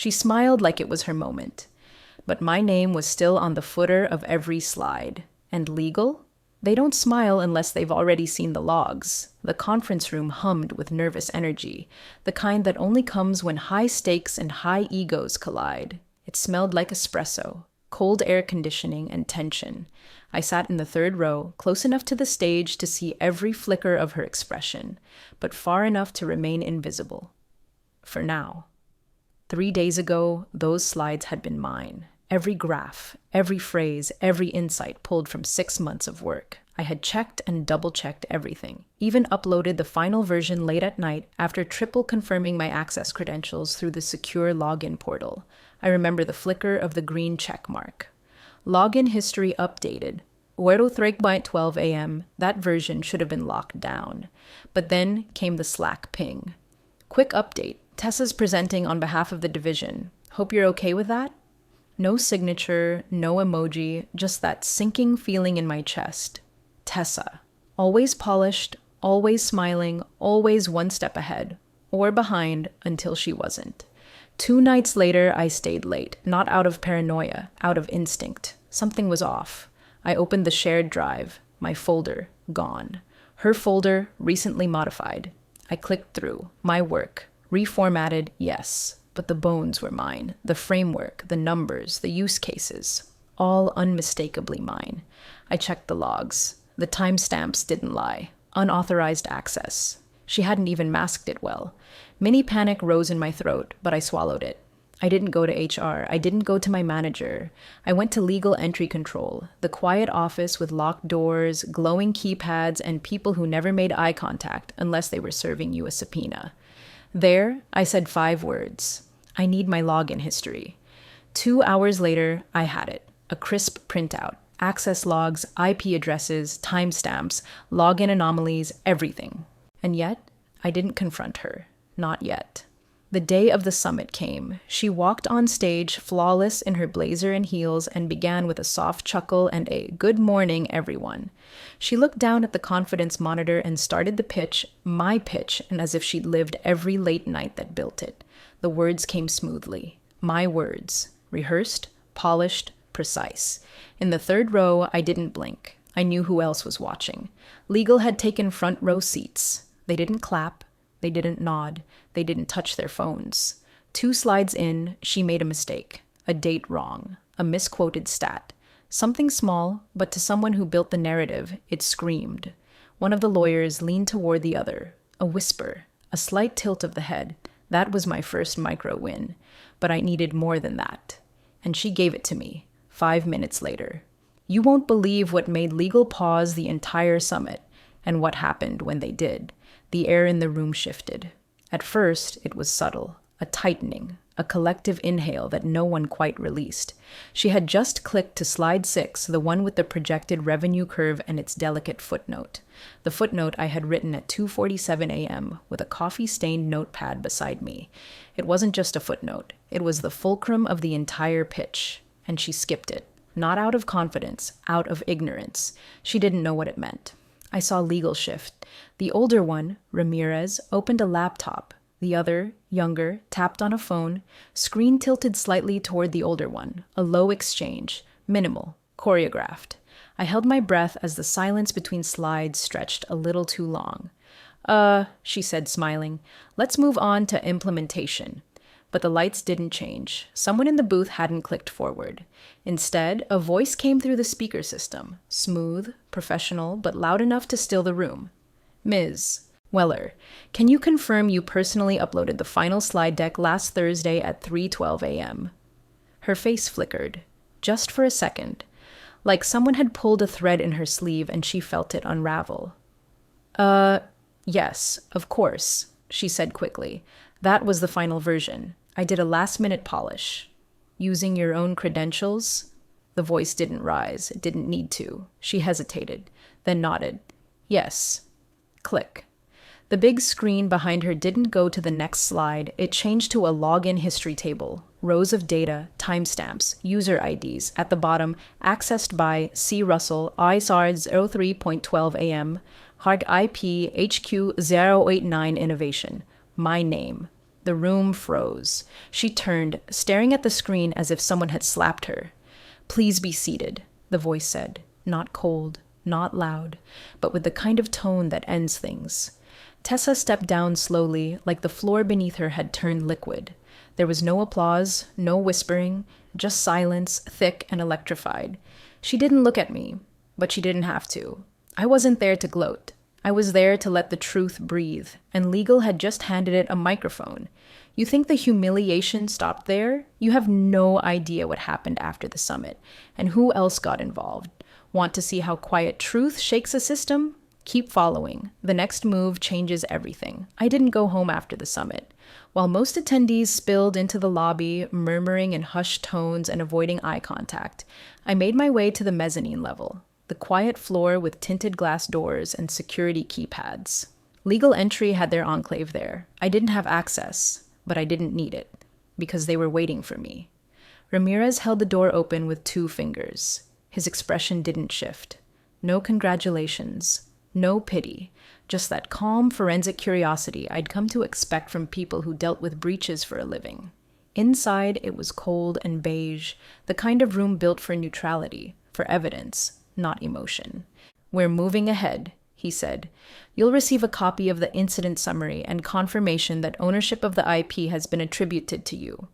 She smiled like it was her moment. But my name was still on the footer of every slide. And legal? They don't smile unless they've already seen the logs. The conference room hummed with nervous energy, the kind that only comes when high stakes and high egos collide. It smelled like espresso, cold air conditioning, and tension. I sat in the third row, close enough to the stage to see every flicker of her expression, but far enough to remain invisible. For now. 3 days ago, those slides had been mine. Every graph, every phrase, every insight pulled from 6 months of work. I had checked and double-checked everything, even uploaded the final version late at night after triple confirming my access credentials through the secure login portal. I remember the flicker of the green check mark. Login history updated. Huero 3:12 a.m., that version should have been locked down. But then came the Slack ping. Quick update. Tessa's presenting on behalf of the division. Hope you're okay with that? No signature, no emoji, just that sinking feeling in my chest. Tessa. Always polished, always smiling, always one step ahead. Or behind until she wasn't. 2 nights later, I stayed late, not out of paranoia, out of instinct. Something was off. I opened the shared drive. My folder, gone. Her folder, recently modified. I clicked through. My work. Reformatted, yes. But the bones were mine. The framework, the numbers, the use cases. All unmistakably mine. I checked the logs. The timestamps didn't lie. Unauthorized access. She hadn't even masked it well. Mini panic rose in my throat, but I swallowed it. I didn't go to HR. I didn't go to my manager. I went to legal entry control, the quiet office with locked doors, glowing keypads, and people who never made eye contact unless they were serving you a subpoena. There, I said 5 words. I need my login history. 2 hours later, I had it. A crisp printout. Access logs, IP addresses, timestamps, login anomalies, everything. And yet, I didn't confront her. Not yet. The day of the summit came. She walked on stage, flawless in her blazer and heels, and began with a soft chuckle and a "Good morning, everyone." She looked down at the confidence monitor and started the pitch, my pitch, and as if she'd lived every late night that built it. The words came smoothly. My words. Rehearsed, polished, precise. In the third row, I didn't blink. I knew who else was watching. Legal had taken front row seats. They didn't clap. They didn't nod. They didn't touch their phones. 2 slides in, she made a mistake. A date wrong. A misquoted stat. Something small, but to someone who built the narrative, it screamed. One of the lawyers leaned toward the other. A whisper. A slight tilt of the head. That was my first micro win. But I needed more than that. And she gave it to me. 5 minutes later. You won't believe what made legal pause the entire summit, and what happened when they did. The air in the room shifted. At first, it was subtle, a tightening, a collective inhale that no one quite released. She had just clicked to slide 6, the one with the projected revenue curve and its delicate footnote. The footnote I had written at 2:47 a.m. with a coffee-stained notepad beside me. It wasn't just a footnote. It was the fulcrum of the entire pitch. And she skipped it. Not out of confidence, out of ignorance. She didn't know what it meant. I saw legal shift. The older one, Ramirez, opened a laptop. The other, younger, tapped on a phone, screen tilted slightly toward the older one. A low exchange, minimal, choreographed. I held my breath as the silence between slides stretched a little too long. She said, smiling. Let's move on to implementation. But the lights didn't change. Someone in the booth hadn't clicked forward. Instead, a voice came through the speaker system, smooth, professional, but loud enough to still the room. Ms. Weller, can you confirm you personally uploaded the final slide deck last Thursday at 3:12 a.m.? Her face flickered, just for a second, like someone had pulled a thread in her sleeve and she felt it unravel. Yes, of course, she said quickly. That was the final version. I did a last-minute polish. Using your own credentials? The voice didn't rise. It didn't need to. She hesitated, then nodded. Yes. Click. The big screen behind her didn't go to the next slide. It changed to a login history table. Rows of data, timestamps, user IDs. At the bottom, accessed by C. Russell, ISARD 03.12 AM, hard IP HQ 089 Innovation. My name. The room froze. She turned, staring at the screen as if someone had slapped her. "Please be seated," the voice said. Not cold, not loud, but with the kind of tone that ends things. Tessa stepped down slowly, like the floor beneath her had turned liquid. There was no applause, no whispering, just silence, thick and electrified. She didn't look at me, but she didn't have to. I wasn't there to gloat. I was there to let the truth breathe, and legal had just handed it a microphone. You think the humiliation stopped there? You have no idea what happened after the summit, and who else got involved. Want to see how quiet truth shakes a system? Keep following. The next move changes everything. I didn't go home after the summit. While most attendees spilled into the lobby, murmuring in hushed tones and avoiding eye contact, I made my way to the mezzanine level, the quiet floor with tinted glass doors and security keypads. Legal entry had their enclave there. I didn't have access, but I didn't need it, because they were waiting for me. Ramirez held the door open with 2 fingers. His expression didn't shift. No congratulations. No pity, just that calm forensic curiosity I'd come to expect from people who dealt with breaches for a living. Inside, it was cold and beige, the kind of room built for neutrality, for evidence, not emotion. "We're moving ahead," he said. "You'll receive a copy of the incident summary and confirmation that ownership of the IP has been attributed to you."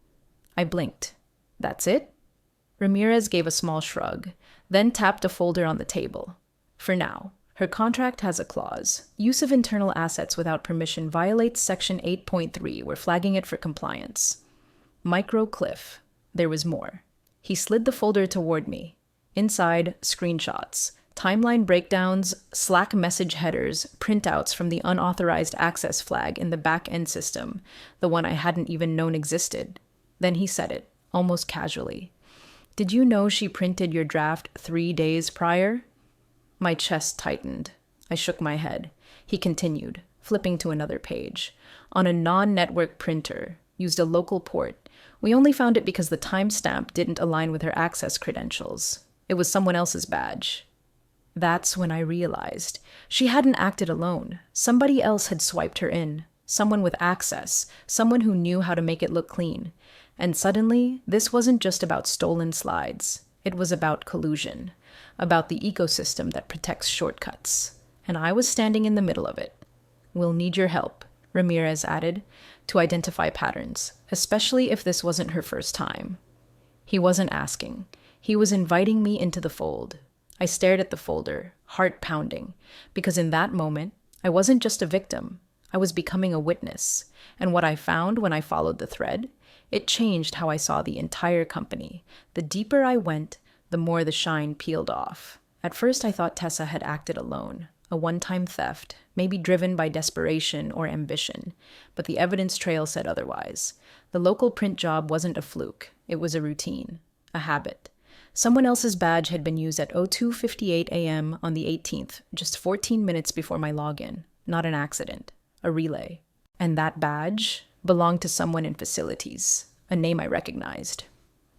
I blinked. "That's it?" Ramirez gave a small shrug, then tapped a folder on the table. "For now. Her contract has a clause. Use of internal assets without permission violates Section 8.3. We're flagging it for compliance." Micro cliff. There was more. He slid the folder toward me. Inside, screenshots, timeline breakdowns, Slack message headers, printouts from the unauthorized access flag in the back-end system, the one I hadn't even known existed. Then he said it, almost casually. "Did you know she printed your draft 3 days prior?" My chest tightened. I shook my head. He continued, flipping to another page. "On a non-network printer. Used a local port. We only found it because the timestamp didn't align with her access credentials. It was someone else's badge." That's when I realized. She hadn't acted alone. Somebody else had swiped her in. Someone with access. Someone who knew how to make it look clean. And suddenly, this wasn't just about stolen slides. It was about collusion. About the ecosystem that protects shortcuts. And I was standing in the middle of it. "We'll need your help," Ramirez added, "to identify patterns, especially if this wasn't her first time." He wasn't asking. He was inviting me into the fold. I stared at the folder, heart pounding, because in that moment, I wasn't just a victim. I was becoming a witness. And what I found when I followed the thread, it changed how I saw the entire company. The deeper I went, the more the shine peeled off. At first, I thought Tessa had acted alone, a one-time theft, maybe driven by desperation or ambition, but the evidence trail said otherwise. The local print job wasn't a fluke. It was a routine, a habit. Someone else's badge had been used at 02:58 a.m. on the 18th, just 14 minutes before my login. Not an accident, a relay. And that badge belonged to someone in facilities, a name I recognized.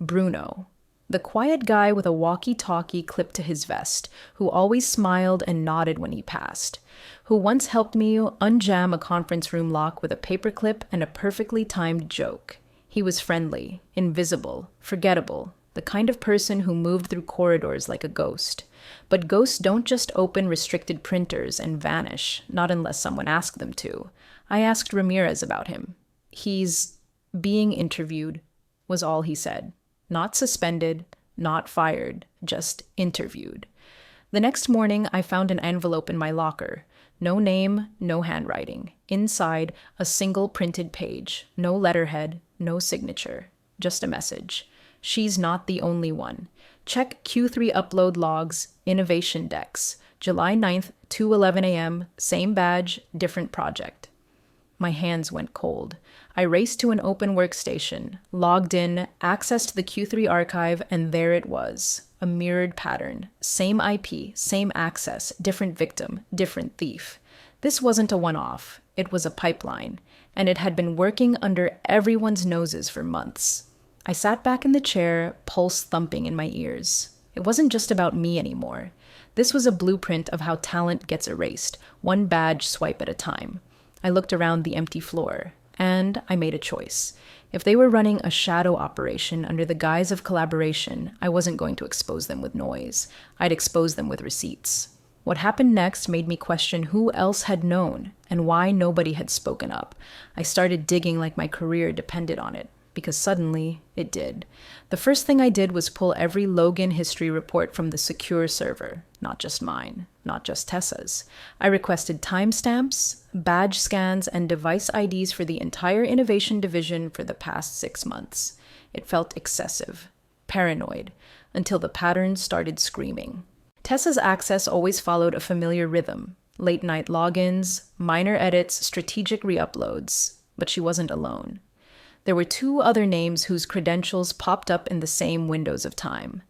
Bruno. The quiet guy with a walkie-talkie clipped to his vest, who always smiled and nodded when he passed, who once helped me unjam a conference room lock with a paperclip and a perfectly timed joke. He was friendly, invisible, forgettable, the kind of person who moved through corridors like a ghost. But ghosts don't just open restricted printers and vanish, not unless someone asked them to. I asked Ramirez about him. "He's being interviewed," was all he said. Not suspended, not fired, just interviewed. The next morning, I found an envelope in my locker. No name, no handwriting. Inside, a single printed page. No letterhead, no signature. Just a message. "She's not the only one. Check Q3 upload logs, innovation decks. July 9th, 2:11 a.m., same badge, different project." My hands went cold. I raced to an open workstation, logged in, accessed the Q3 archive, and there it was. A mirrored pattern. Same IP, same access, different victim, different thief. This wasn't a one-off. It was a pipeline, and it had been working under everyone's noses for months. I sat back in the chair, pulse thumping in my ears. It wasn't just about me anymore. This was a blueprint of how talent gets erased, one badge swipe at a time. I looked around the empty floor. And I made a choice. If they were running a shadow operation under the guise of collaboration, I wasn't going to expose them with noise. I'd expose them with receipts. What happened next made me question who else had known and why nobody had spoken up. I started digging like my career depended on it, because suddenly it did. The first thing I did was pull every login history report from the secure server, not just mine, not just Tessa's. I requested timestamps, badge scans, and device IDs for the entire innovation division for the past 6 months. It felt excessive, paranoid, until the patterns started screaming. Tessa's access always followed a familiar rhythm: late-night logins, minor edits, strategic re-uploads. But she wasn't alone. There were 2 other names whose credentials popped up in the same windows of time.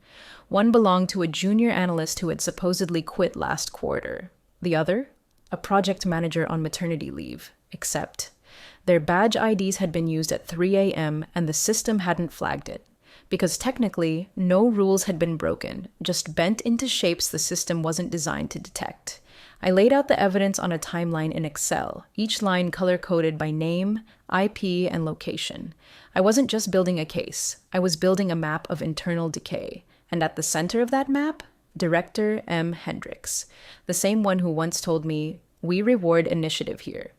One belonged to a junior analyst who had supposedly quit last quarter. The other, a project manager on maternity leave, except their badge IDs had been used at 3 a.m. and the system hadn't flagged it. Because technically, no rules had been broken, just bent into shapes the system wasn't designed to detect. I laid out the evidence on a timeline in Excel, each line color-coded by name, IP, and location. I wasn't just building a case, I was building a map of internal decay. And at the center of that map, Director M. Hendricks, the same one who once told me, "We reward initiative here."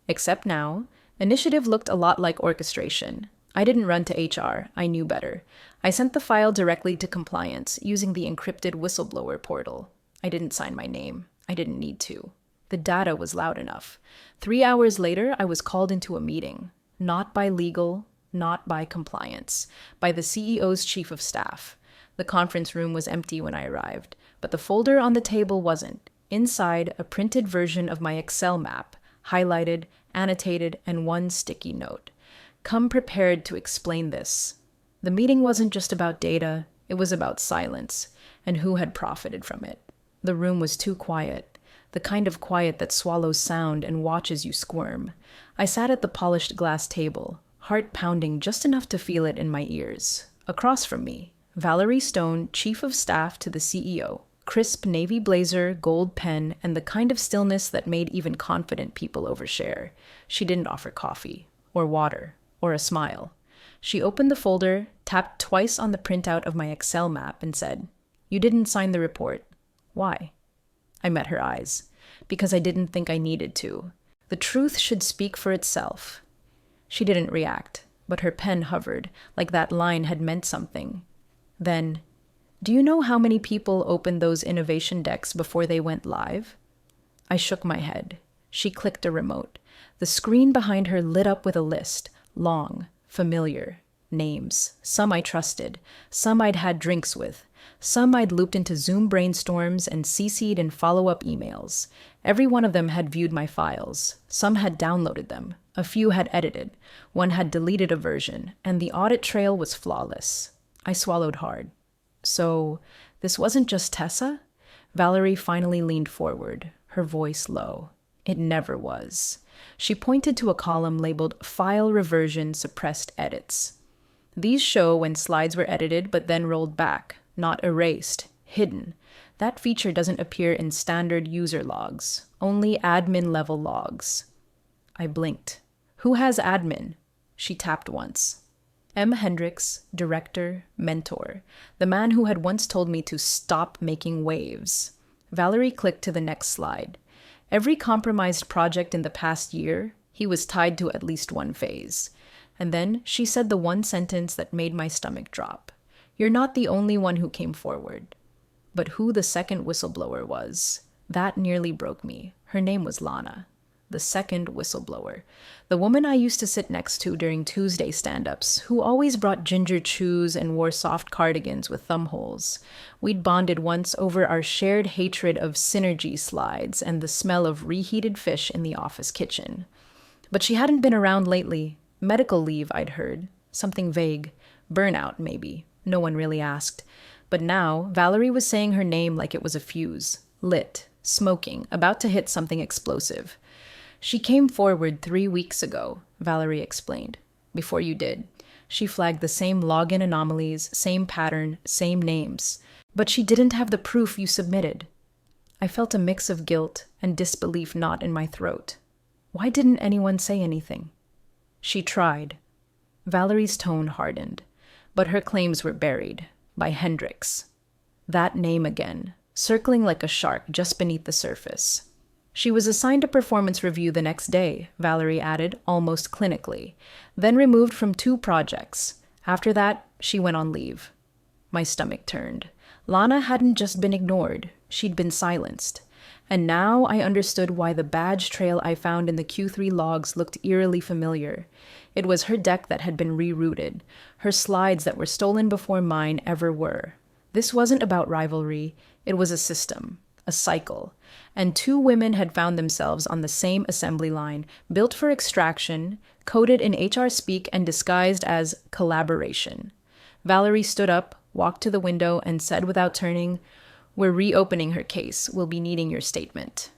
Except now, initiative looked a lot like orchestration. I didn't run to HR, I knew better. I sent the file directly to compliance using the encrypted whistleblower portal. I didn't sign my name. I didn't need to. The data was loud enough. 3 hours later, I was called into a meeting. Not by legal, not by compliance, by the CEO's chief of staff. The conference room was empty when I arrived, but the folder on the table wasn't. Inside, a printed version of my Excel map, highlighted, annotated, and one sticky note. Come prepared to explain this. The meeting wasn't just about data, it was about silence, and who had profited from it. The room was too quiet, the kind of quiet that swallows sound and watches you squirm. I sat at the polished glass table, heart pounding just enough to feel it in my ears. Across from me, Valerie Stone, chief of staff to the CEO, crisp navy blazer, gold pen, and the kind of stillness that made even confident people overshare. She didn't offer coffee, or water, or a smile. She opened the folder, tapped twice on the printout of my Excel map, and said, "You didn't sign the report. Why?" I met her eyes. Because I didn't think I needed to. The truth should speak for itself. She didn't react, but her pen hovered, like that line had meant something. Then, "Do you know how many people opened those innovation decks before they went live?" I shook my head. She clicked a remote. The screen behind her lit up with a list. Long, familiar, names. Some I trusted, some I'd had drinks with, some I'd looped into Zoom brainstorms and CC'd in follow-up emails. Every one of them had viewed my files. Some had downloaded them. A few had edited. One had deleted a version, and the audit trail was flawless. I swallowed hard. So, this wasn't just Tessa? Valerie finally leaned forward, her voice low. It never was. She pointed to a column labeled File Reversion Suppressed Edits. These show when slides were edited but then rolled back, not erased, hidden. That feature doesn't appear in standard user logs, only admin-level logs. I blinked. Who has admin? She tapped once. M. Hendricks, director, mentor, the man who had once told me to stop making waves. Valerie clicked to the next slide. Every compromised project in the past year, he was tied to at least one phase. And then she said the one sentence that made my stomach drop. "You're not the only one who came forward." But who the second whistleblower was, that nearly broke me. Her name was Lana, the second whistleblower. The woman I used to sit next to during Tuesday stand-ups, who always brought ginger chews and wore soft cardigans with thumb holes. We'd bonded once over our shared hatred of synergy slides and the smell of reheated fish in the office kitchen. But she hadn't been around lately. Medical leave, I'd heard. Something vague. Burnout, maybe. No one really asked. But now, Valerie was saying her name like it was a fuse. Lit. Smoking. About to hit something explosive. "She came forward 3 weeks ago," Valerie explained. "Before you did. She flagged the same login anomalies, same pattern, same names. But she didn't have the proof you submitted." I felt a mix of guilt and disbelief knot in my throat. Why didn't anyone say anything? She tried. Valerie's tone hardened, but her claims were buried by Hendrix. That name again, circling like a shark just beneath the surface. She was assigned a performance review the next day, Valerie added, almost clinically, then removed from 2 projects. After that, she went on leave. My stomach turned. Lana hadn't just been ignored, she'd been silenced. And now I understood why the badge trail I found in the Q3 logs looked eerily familiar. It was her deck that had been rerouted, her slides that were stolen before mine ever were. This wasn't about rivalry, it was a system, a cycle. And 2 women had found themselves on the same assembly line, built for extraction, coded in HR speak and disguised as collaboration. Valerie stood up, walked to the window, and said without turning, "We're reopening her case. We'll be needing your statement."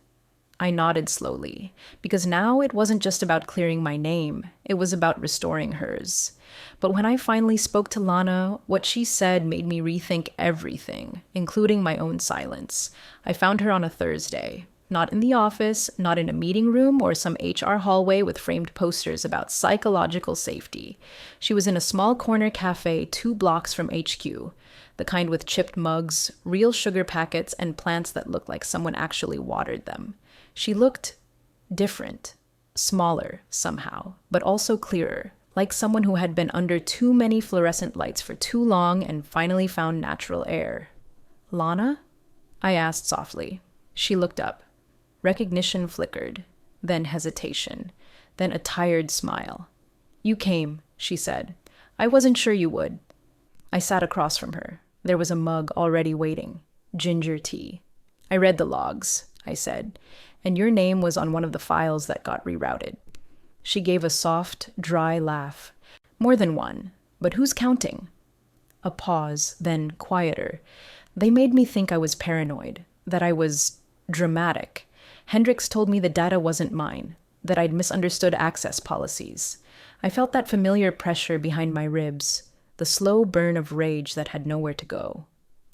I nodded slowly, because now it wasn't just about clearing my name, it was about restoring hers. But when I finally spoke to Lana, what she said made me rethink everything, including my own silence. I found her on a Thursday. Not in the office, not in a meeting room or some HR hallway with framed posters about psychological safety. She was in a small corner cafe 2 blocks from HQ, the kind with chipped mugs, real sugar packets, and plants that looked like someone actually watered them. She looked different, smaller somehow, but also clearer, like someone who had been under too many fluorescent lights for too long and finally found natural air. "Lana?" I asked softly. She looked up. Recognition flickered, then hesitation, then a tired smile. "You came," she said. "I wasn't sure you would." I sat across from her. There was a mug already waiting. Ginger tea. "I read the logs," I said, "and your name was on one of the files that got rerouted." She gave a soft, dry laugh. "More than one, but who's counting?" A pause, then quieter. They made me think I was paranoid, that I was dramatic. Hendrix told me the data wasn't mine, that I'd misunderstood access policies. I felt that familiar pressure behind my ribs, the slow burn of rage that had nowhere to go.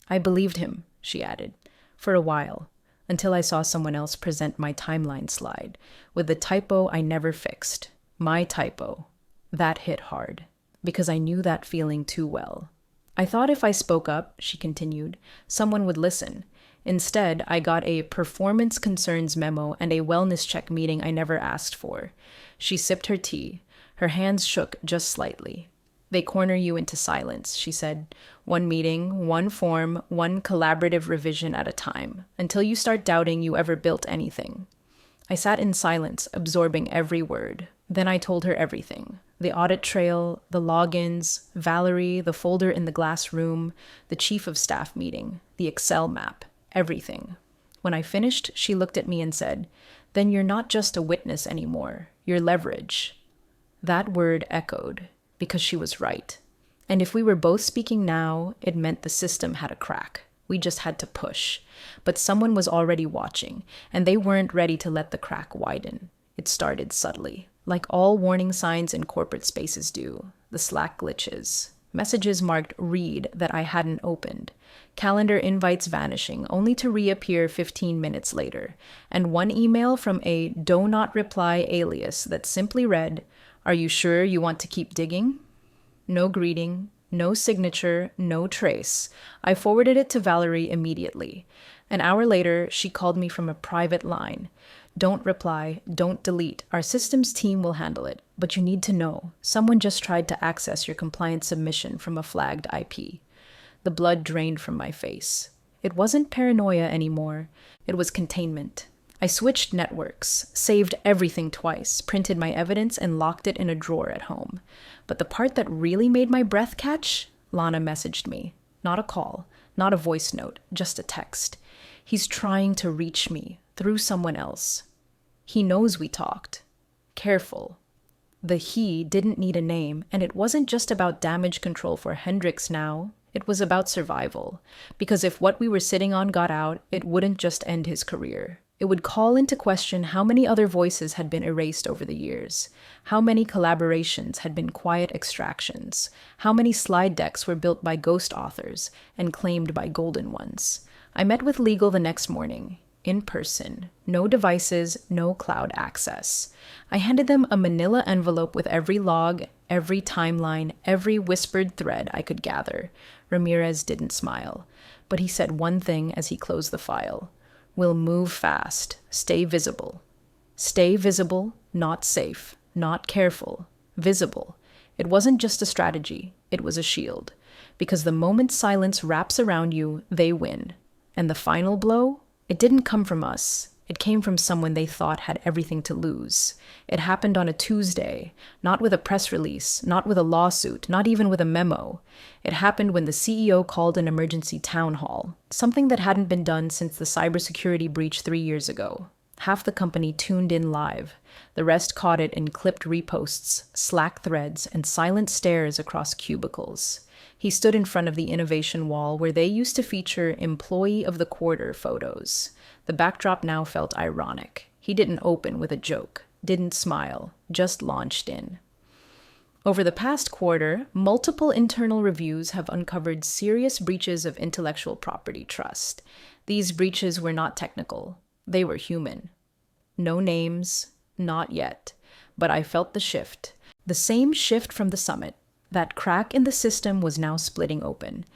"I believed him," she added, "for a while, until I saw someone else present my timeline slide, with the typo I never fixed. My typo. That hit hard, because I knew that feeling too well. I thought if I spoke up," she continued, "someone would listen. Instead, I got a performance concerns memo and a wellness check meeting I never asked for." She sipped her tea. Her hands shook just slightly. "They corner you into silence," she said. "One meeting, one form, one collaborative revision at a time, until you start doubting you ever built anything." I sat in silence, absorbing every word. Then I told her everything. The audit trail, the logins, Valerie, the folder in the glass room, the chief of staff meeting, the Excel map, everything. When I finished, she looked at me and said, "Then you're not just a witness anymore. You're leverage." That word echoed, because she was right. And if we were both speaking now, it meant the system had a crack. We just had to push. But someone was already watching, and they weren't ready to let the crack widen. It started subtly, like all warning signs in corporate spaces do. The Slack glitches. Messages marked read that I hadn't opened. Calendar invites vanishing, only to reappear 15 minutes later. And one email from a do not reply alias that simply read, "Are you sure you want to keep digging?" No greeting, no signature, no trace. I forwarded it to Valerie immediately. An hour later, she called me from a private line. "Don't reply, don't delete. Our systems team will handle it. But you need to know, someone just tried to access your compliance submission from a flagged IP." The blood drained from my face. It wasn't paranoia anymore. It was containment. I switched networks, saved everything twice, printed my evidence, and locked it in a drawer at home. But the part that really made my breath catch? Lana messaged me. Not a call, not a voice note, just a text. "He's trying to reach me through someone else. He knows we talked. Careful." The he didn't need a name, and it wasn't just about damage control for Hendrix now. It was about survival. Because if what we were sitting on got out, it wouldn't just end his career. It would call into question how many other voices had been erased over the years, how many collaborations had been quiet extractions, how many slide decks were built by ghost authors and claimed by golden ones. I met with legal the next morning. in person. No devices, no cloud access. I handed them a manila envelope with every log, every timeline, every whispered thread I could gather. Ramirez didn't smile, but he said one thing as he closed the file. We'll move fast. Stay visible. Stay visible, not safe, not careful. Visible. It wasn't just a strategy, it was a shield. Because the moment silence wraps around you, they win. And the final blow? It didn't come from us. It came from someone they thought had everything to lose. It happened on a Tuesday, not with a press release, not with a lawsuit, not even with a memo. It happened when the CEO called an emergency town hall, something that hadn't been done since the cybersecurity breach 3 years ago. Half the company tuned in live. The rest caught it in clipped reposts, Slack threads, and silent stares across cubicles. He stood in front of the innovation wall where they used to feature Employee of the Quarter photos. The backdrop now felt ironic. He didn't open with a joke, didn't smile, just launched in. Over the past quarter, multiple internal reviews have uncovered serious breaches of intellectual property trust. These breaches were not technical. They were human. No names, not yet. But I felt the shift. The same shift from the summit. That crack in the system was now splitting open.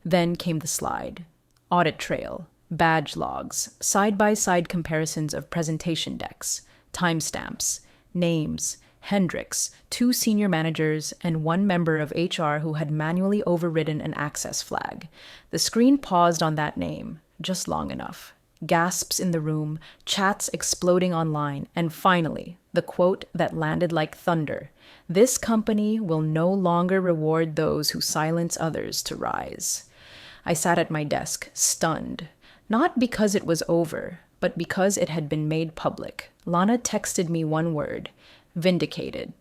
Then came the slide. Audit trail, badge logs, side-by-side comparisons of presentation decks, timestamps, names, Hendricks, 2 senior managers, and 1 member of HR who had manually overridden an access flag. The screen paused on that name, just long enough. Gasps in the room, chats exploding online, and finally, the quote that landed like thunder. This company will no longer reward those who silence others to rise. I sat at my desk, stunned. Not because it was over, but because it had been made public. Lana texted me one word, vindicated,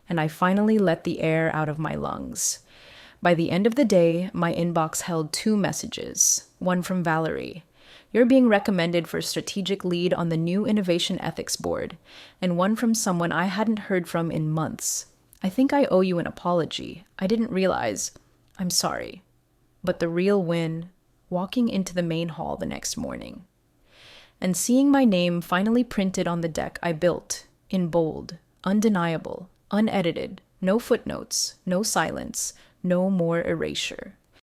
and I finally let the air out of my lungs. By the end of the day, my inbox held 2 messages, one from Valerie. You're being recommended for strategic lead on the new Innovation Ethics Board, and one from someone I hadn't heard from in months. I think I owe you an apology. I didn't realize. I'm sorry. But the real win, walking into the main hall the next morning, and seeing my name finally printed on the deck I built, in bold, undeniable, unedited, no footnotes, no silence, no more erasure.